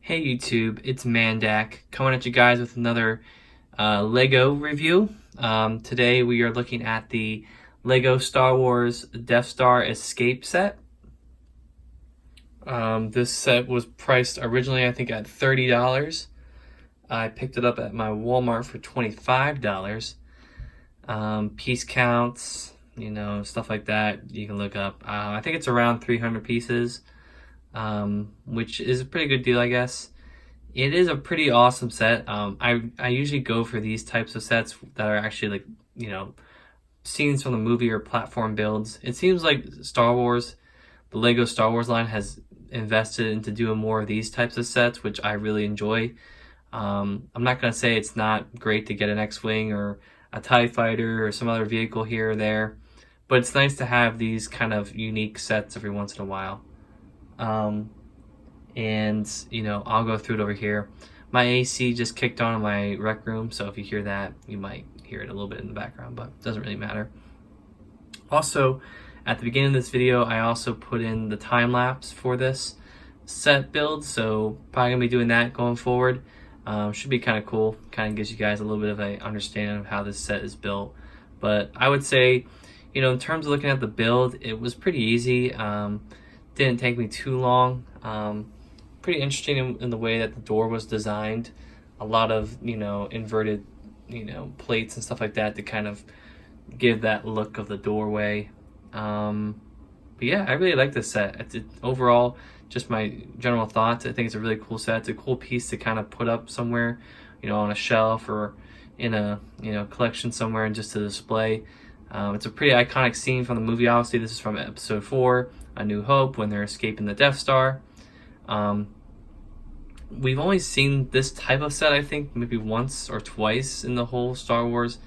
Hey YouTube, it's Mandak coming at you guys with another Lego review. Today we are looking at the Lego Star Wars Death Star Escape set. This set was priced originally I think at $30. I picked it up at my Walmart for $25. Piece counts, stuff like that you can look up. I think it's around 300 pieces. Which is a pretty good deal, I guess. It is a pretty awesome set. I usually go for these types of sets that are actually scenes from the movie or platform builds. It seems like Star Wars, the Lego Star Wars line has invested into doing more of these types of sets, which I really enjoy. I'm not going to say it's not great to get an X-Wing or a TIE Fighter or some other vehicle here or there, but it's nice to have these kind of unique sets every once in a while. I'll go through it over here. My AC just kicked on in my rec room, so if you hear that, you might hear it a little bit in the background, but it doesn't really matter. Also, at the beginning of this video, I also put in the time lapse for this set build, so probably gonna be doing that going forward. Should be kind of cool. Kind of gives you guys a little bit of an understanding of how this set is built. But I would say, in terms of looking at the build, it was pretty easy. Didn't take me too long. Pretty interesting in the way that the door was designed. A lot of, inverted, plates and stuff like that to kind of give that look of the doorway. But yeah, I really like this set. Overall, just my general thoughts, I think it's a really cool set. It's a cool piece to kind of put up somewhere, on a shelf or in a, collection somewhere and just to display. It's a pretty iconic scene from the movie, obviously. This is from episode 4, A New Hope, when they're escaping the Death Star. We've only seen this type of set, I think, maybe once or twice in the whole Star Wars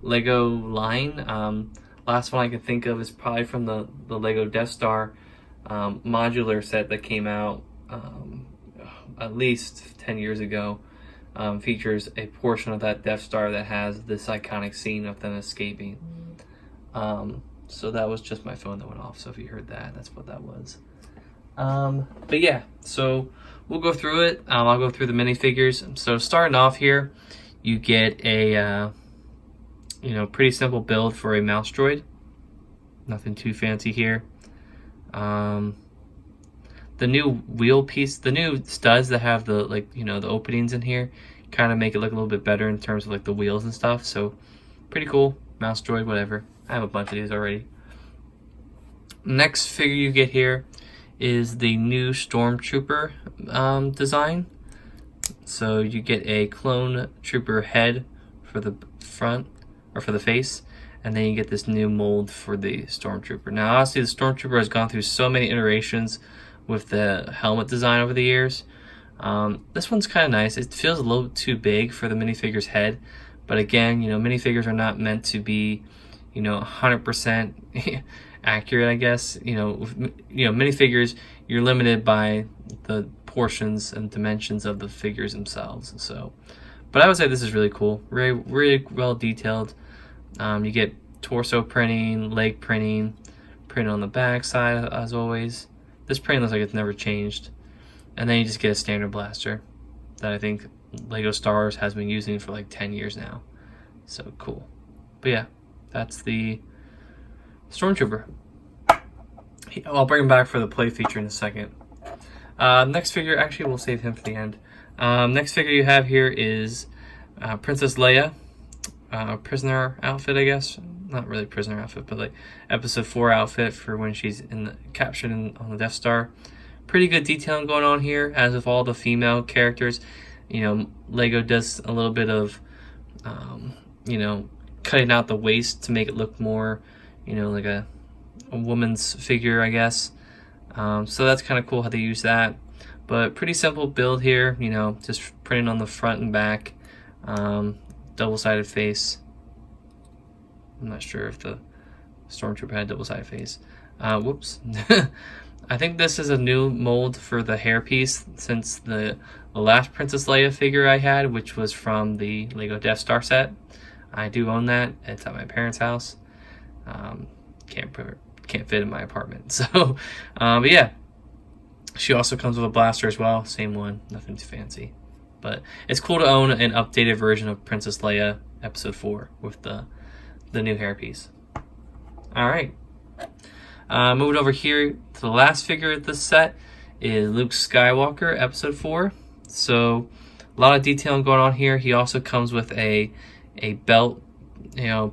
Lego line. Last one I can think of is probably from the Lego Death Star modular set that came out at least 10 years ago. Features a portion of that Death Star that has this iconic scene of them escaping. So that was just my phone that went off, so if you heard that, that's what that was. But yeah, so we'll go through it. I'll go through the minifigures. So starting off here, you get a pretty simple build for a mouse droid. Nothing too fancy here. The new wheel piece, the new studs that have the the openings in here, kind of make it look a little bit better in terms of the wheels and stuff. So pretty cool. Mouse droid, whatever. I have a bunch of these already. Next figure you get here is the new Stormtrooper design. So you get a clone trooper head for the front, or for the face, and then you get this new mold for the Stormtrooper. Now obviously the Stormtrooper has gone through so many iterations with the helmet design over the years. This one's kind of nice. It feels a little too big for the minifigure's head, but again, minifigures are not meant to be 100% accurate, I guess. Minifigures, you're limited by the portions and dimensions of the figures themselves. So, but I would say this is really cool. Really well detailed. You get torso printing, leg printing, print on the back side as always. This print looks like it's never changed. And then you just get a standard blaster that I think Lego Star Wars has been using for like 10 years now. So cool. But yeah, that's the Stormtrooper. I'll bring him back for the play feature in a second. Next figure, actually we'll save him for the end. Next figure you have here is Princess Leia. Prisoner outfit, I guess. Not really prisoner outfit, but episode 4 outfit for when she's captured on the Death Star. Pretty good detailing going on here, as with all the female characters. Lego does a little bit of cutting out the waist to make it look more like a woman's figure, I guess. So that's kind of cool how they use that. But pretty simple build here, just printing on the front and back. Double-sided face. I'm not sure if the Stormtrooper had double-sided face. Whoops. I think this is a new mold for the hairpiece, since the last Princess Leia figure I had, which was from the Lego Death Star set. I do own that. It's at my parents' house. Can't fit in my apartment. So, but yeah, She also comes with a blaster as well. Same one, nothing too fancy. But it's cool to own an updated version of Princess Leia Episode 4 with the new hairpiece. Alright. Moving over here to the last figure of this set is Luke Skywalker Episode 4. So a lot of detailing going on here. He also comes with a belt,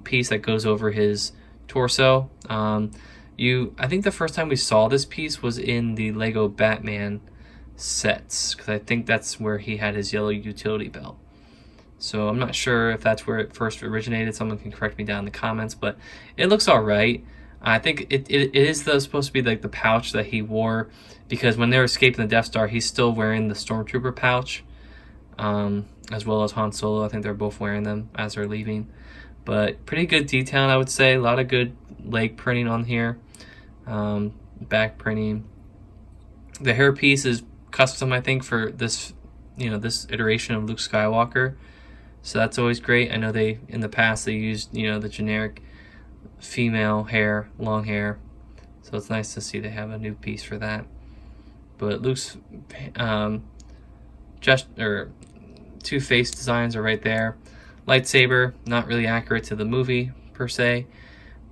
piece that goes over his torso. I think the first time we saw this piece was in the Lego Batman sets, because I think that's where he had his yellow utility belt. So I'm not sure if that's where it first originated. Someone can correct me down in the comments, but it looks all right. I think it is supposed to be like the pouch that he wore, because when they're escaping the Death Star, he's still wearing the Stormtrooper pouch, as well as Han Solo. I think they're both wearing them as they're leaving. But pretty good detailing, I would say. A lot of good leg printing on here, back printing. The hairpiece is custom, I think, for this, this iteration of Luke Skywalker. So that's always great. I know in the past they used, the generic female hair, long hair. So it's nice to see they have a new piece for that. But Luke's two face designs are right there. Lightsaber, not really accurate to the movie per se,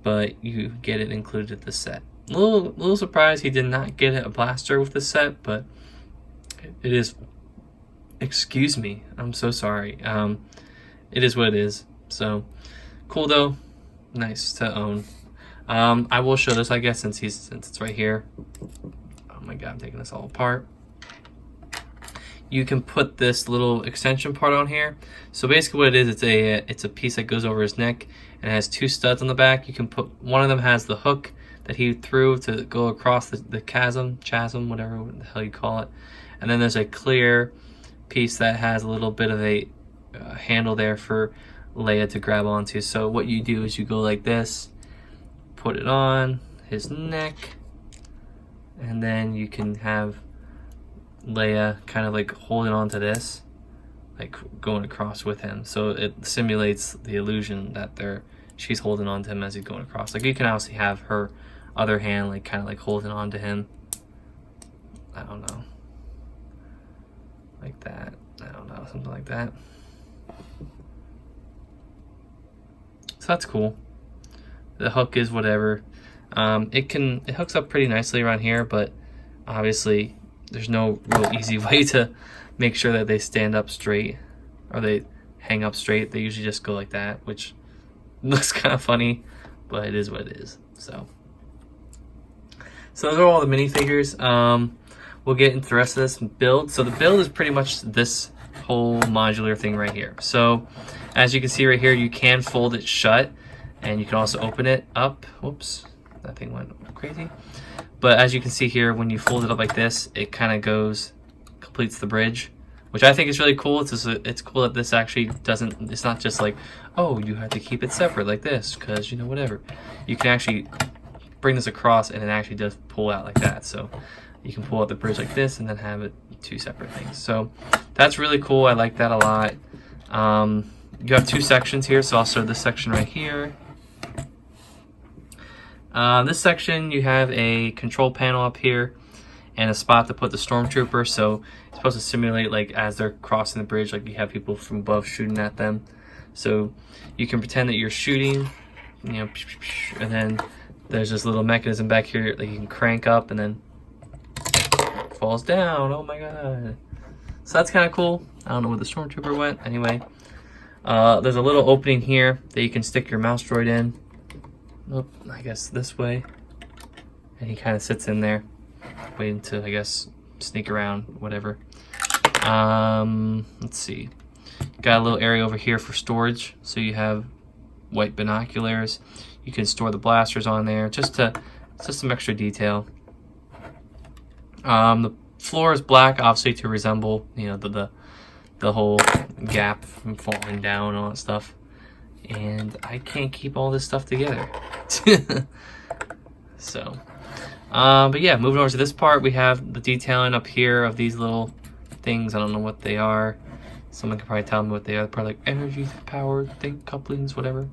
but you get it included in the set. A little surprised he did not get a blaster with the set, but it is. Excuse me, I'm so sorry. It is what it is. So cool though, nice to own. I will show this, I guess, since it's right here. Oh my god, I'm taking this all apart. You can put this little extension part on here. So basically what it is, it's a piece that goes over his neck and it has two studs on the back. You can put, one of them has the hook that he threw to go across the chasm, whatever the hell you call it. And then there's a clear piece that has a little bit of a handle there for Leia to grab onto. So what you do is you go like this, put it on his neck, and then you can have Leia kind of like holding on to this, like going across with him. So it simulates the illusion that she's holding on to him as he's going across. Like you can obviously have her other hand like kind of like holding on to him. I don't know. Like that. I don't know, something like that. So that's cool. The hook is whatever. It hooks up pretty nicely around here, but obviously there's no real easy way to make sure that they stand up straight or they hang up straight. They usually just go like that, which looks kind of funny, but it is what it is. So those are all the minifigures. We'll get into the rest of this build. So the build is pretty much this whole modular thing right here. So as you can see right here, you can fold it shut and you can also open it up. Whoops, that thing went crazy. But as you can see here, when you fold it up like this, it kind of completes the bridge, which I think is really cool. It's cool that this actually it's not just like, oh, you have to keep it separate like this because, whatever. You can actually bring this across and it actually does pull out like that. So you can pull out the bridge like this and then have it two separate things. So that's really cool. I like that a lot. You have two sections here, so I'll show this section right here. This section, you have a control panel up here and a spot to put the Stormtrooper. So it's supposed to simulate like as they're crossing the bridge, like you have people from above shooting at them. So you can pretend that you're shooting, and then there's this little mechanism back here that you can crank up and then it falls down. Oh my god. So that's kind of cool. I don't know where the Stormtrooper went. Anyway, there's a little opening here that you can stick your mouse droid in. Oh, I guess this way, and he kind of sits in there waiting to, I guess, sneak around, whatever. Let's see, got a little area over here for storage, so you have white binoculars. You can store the blasters on there, just some extra detail. The floor is black, obviously to resemble the whole gap from falling down and all that stuff. And I can't keep all this stuff together. So, but yeah, moving over to this part, we have the detailing up here of these little things. I don't know what they are. Someone could probably tell me what they are. Probably like energy power thing, couplings, whatever.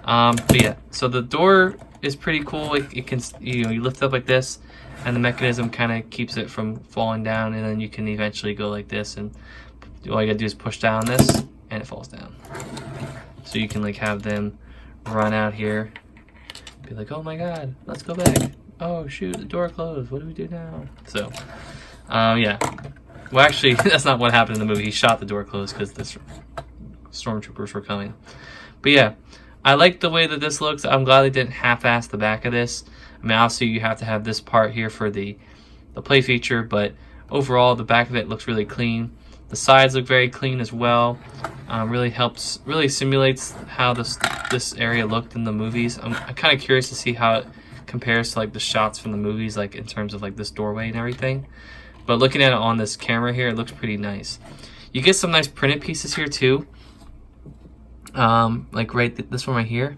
But yeah, so the door is pretty cool. It can, you know, you lift it up like this, and the mechanism kind of keeps it from falling down, and then you can eventually go like this, and all you gotta do is push down this, and it falls down. So you can like have them run out here, be like, oh my god, let's go back. Oh shoot, the door closed. What do we do now? So, yeah. Well, actually, that's not what happened in the movie. He shot the door closed because the stormtroopers were coming. But yeah, I like the way that this looks. I'm glad they didn't half-ass the back of this. I mean, obviously you have to have this part here for the play feature, but overall the back of it looks really clean. The sides look very clean as well. Really simulates how this area looked in the movies. I'm kind of curious to see how it compares to like the shots from the movies, like in terms of like this doorway and everything. But looking at it on this camera here, it looks pretty nice. You get some nice printed pieces here too. Like this one right here.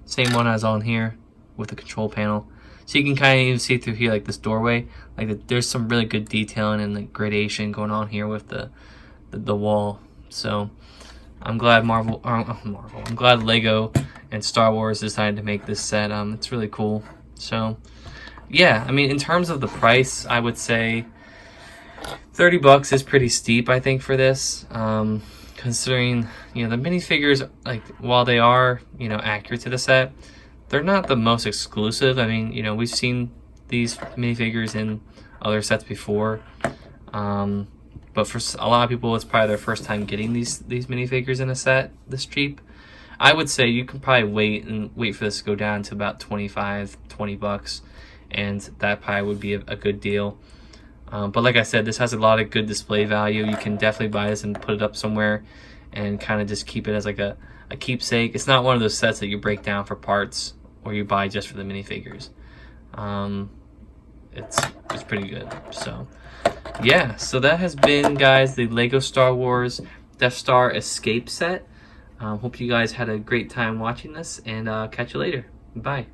Same one as on here with the control panel. So you can kind of even see through here, like this doorway. Like there's some really good detailing and like gradation going on here with the wall. So I'm glad I'm glad Lego and Star Wars decided to make this set. It's really cool. So yeah, I mean, in terms of the price, I would say $30 is pretty steep, I think, for this. Considering, you know, the minifigures, like, while they are, you know, accurate to the set, they're not the most exclusive. I mean, you know, we've seen these minifigures in other sets before. But for a lot of people, it's probably their first time getting these minifigures in a set this cheap. I would say you can probably wait for this to go down to about $20, and that probably would be a good deal. But like I said, this has a lot of good display value. You can definitely buy this and put it up somewhere and kind of just keep it as like a keepsake. It's not one of those sets that you break down for parts or you buy just for the minifigures. It's pretty good. So yeah, so that has been, guys, the Lego Star Wars Death Star Escape set. Hope you guys had a great time watching this, and catch you later. Bye.